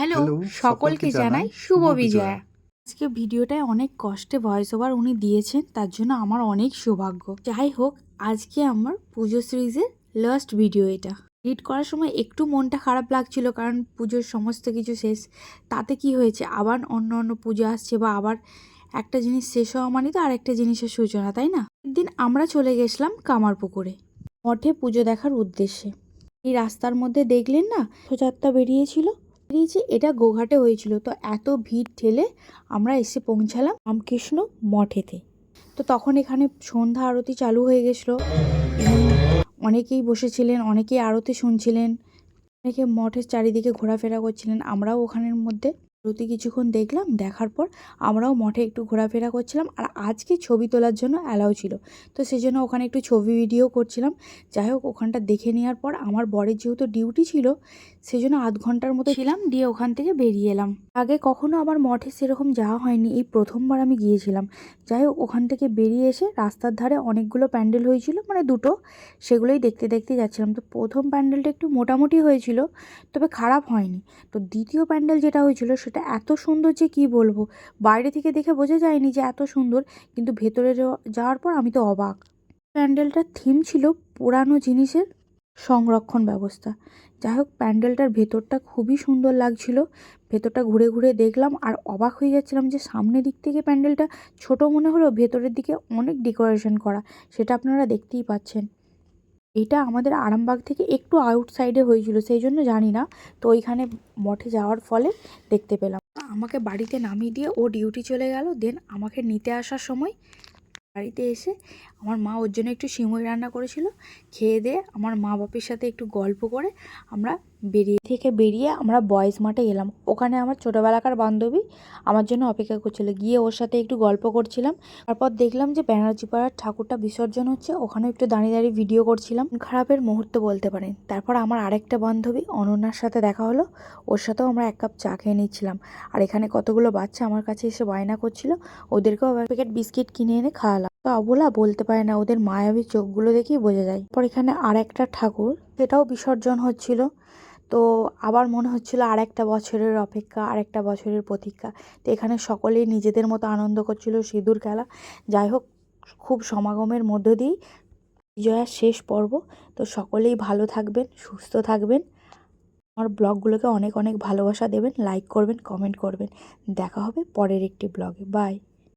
Hello, hello, সকলকে জানাই শুভ বিজয়া। আজকে ভিডিওটায় অনেক কষ্টে ভয়েস ওভার উনি দিয়েছেন, তার জন্য আমার অনেক সৌভাগ্য। যাই হোক, আজকে আমার পুজো সিরিজের লাস্ট ভিডিও এটা। এডিট করার সময় একটু মনটা খারাপ লাগছিল, কারণ পুজোর সমস্ত কিছু শেষ। তাতে কি হয়েছে, আবার অন্য অন্য পুজো আসছে, বা আবার একটা জিনিস শেষ হওয়া মানে তো আরেকটা জিনিসের সূচনা, তাই না? একদিন আমরা চলে গেছিলাম কামারপুকুরে মঠে পুজো দেখার উদ্দেশ্যে। এই রাস্তার মধ্যে দেখলেন না, রথযাত্রা বেরিয়েছিল, এটা গোঘাটে হয়েছিল। তো এত ভিড় ঠেলে আমরা এসে পৌঁছালাম রামকৃষ্ণ মঠেতে। তো তখন এখানে সন্ধ্যা আরতি চালু হয়ে গেছিলো। অনেকেই বসেছিলেন, অনেকেই আরতি শুনছিলেন, অনেকে মঠের চারিদিকে ঘোরাফেরা করছিলেন। আমরাও ওখানের মধ্যে আরতি কিছুক্ষণ দেখলাম। দেখার পর আমরাও মঠে একটু ঘোরাফেরা করছিলাম। আর আজকে ছবি তোলার জন্য অ্যালাউ ছিল, তো সেই জন্য ওখানে একটু ছবি ভিডিও করছিলাম। যাই হোক, ওখানটা দেখে নেওয়ার পর আমার বরের যেহেতু ডিউটি ছিল, সেই জন্য আধ ঘন্টার মতো ছিলাম, দিয়ে ওখান থেকে বেরিয়ে এলাম। আগে কখনো আমার মঠে সেরকম যাওয়া হয়নি, এই প্রথমবার আমি গিয়েছিলাম। যাই হোক, ওখান থেকে বেরিয়ে এসে রাস্তার ধারে অনেকগুলো প্যান্ডেল হয়েছিল, মানে দুটো, সেগুলোই দেখতে দেখতে যাচ্ছিলাম। তো প্রথম প্যান্ডেলটা একটু মোটামুটি হয়েছিল, তবে খারাপ হয়নি। তো দ্বিতীয় প্যান্ডেল যেটা হয়েছিল সেটা এত সুন্দর যে কী বলবো, বাইরে থেকে দেখে বোঝা যায়নি যে এত সুন্দর, কিন্তু ভেতরে যাওয়ার পর আমি তো অবাক। প্যান্ডেলটার থিম ছিল পুরানো জিনিসের সংরক্ষণ ব্যবস্থা। যাই হোক, প্যান্ডেলটার ভেতরটা খুবই সুন্দর লাগছিল। ভেতরটা ঘুরে ঘুরে দেখলাম আর অবাক হয়ে যাচ্ছিলাম যে সামনের দিক থেকে প্যান্ডেলটা ছোট মনে হলেও ভেতরের দিকে অনেক ডেকোরেশন করা, সেটা আপনারা দেখতেই পাচ্ছেন। এটা আমাদের আরামবাগ থেকে একটু আউটসাইডে হয়েছিল, সেই জন্য জানি না। তো ওইখানে মঠে যাওয়ার ফলে দেখতে পেলাম। আমাকে বাড়িতে নামিয়ে দিয়ে ও ডিউটি চলে গেল। দেন আমাকে নিতে আসার সময় বাড়িতে এসে আমার মা ওর জন্য একটু সিমুই রান্না করেছিল। খেয়ে দিয়ে আমার মা বাপের সাথে একটু গল্প করে আমরা বেরিয়ে আমরা বয়েজ মাঠে গেলাম। ওখানে আমার ছোটোবেলাকার বান্ধবী আমার জন্য অপেক্ষা করছিল। গিয়ে ওর সাথে একটু গল্প করছিলাম। তারপর দেখলাম যে ব্যানার্জি পাড়ার ঠাকুরটা বিসর্জন হচ্ছে, ওখানে একটু দাঁড়িয়ে দাঁড়িয়ে ভিডিও করছিলাম। খারাপের মুহূর্ত বলতে পারেন। তারপর আমার আরেকটা বান্ধবী অনন্যার সাথে দেখা হলো, ওর সাথেও আমরা এক কাপ চা খেয়ে নিচ্ছিলাম। আর এখানে কতগুলো বাচ্চা আমার কাছে এসে বায়না করছিল, ওদেরকেও প্যাকেট বিস্কিট কিনে এনে খাওয়ালাম। তো অবলা বলতে পারে না, ওদের মায়াবী চোখগুলো দেখেই বোঝা যায়। পর এখানে আর একটা ঠাকুর, সেটাও বিসর্জন হচ্ছিল। তো আবার মনে হচ্ছিল আর একটা বছরের অপেক্ষা, আর একটা বছরের প্রতীক্ষা। তো এখানে সকলেই নিজেদের মতো আনন্দ করছিল, সিঁদুর খেলা। যাই হোক, খুব সমাগমের মধ্য দিয়েই বিজয়ার শেষ পর্ব। তো সকলেই ভালো থাকবেন, সুস্থ থাকবেন। আমার ব্লগগুলোকে অনেক অনেক ভালোবাসা দেবেন, লাইক করবেন, কমেন্ট করবেন। দেখা হবে পরের একটি ব্লগে। বাই।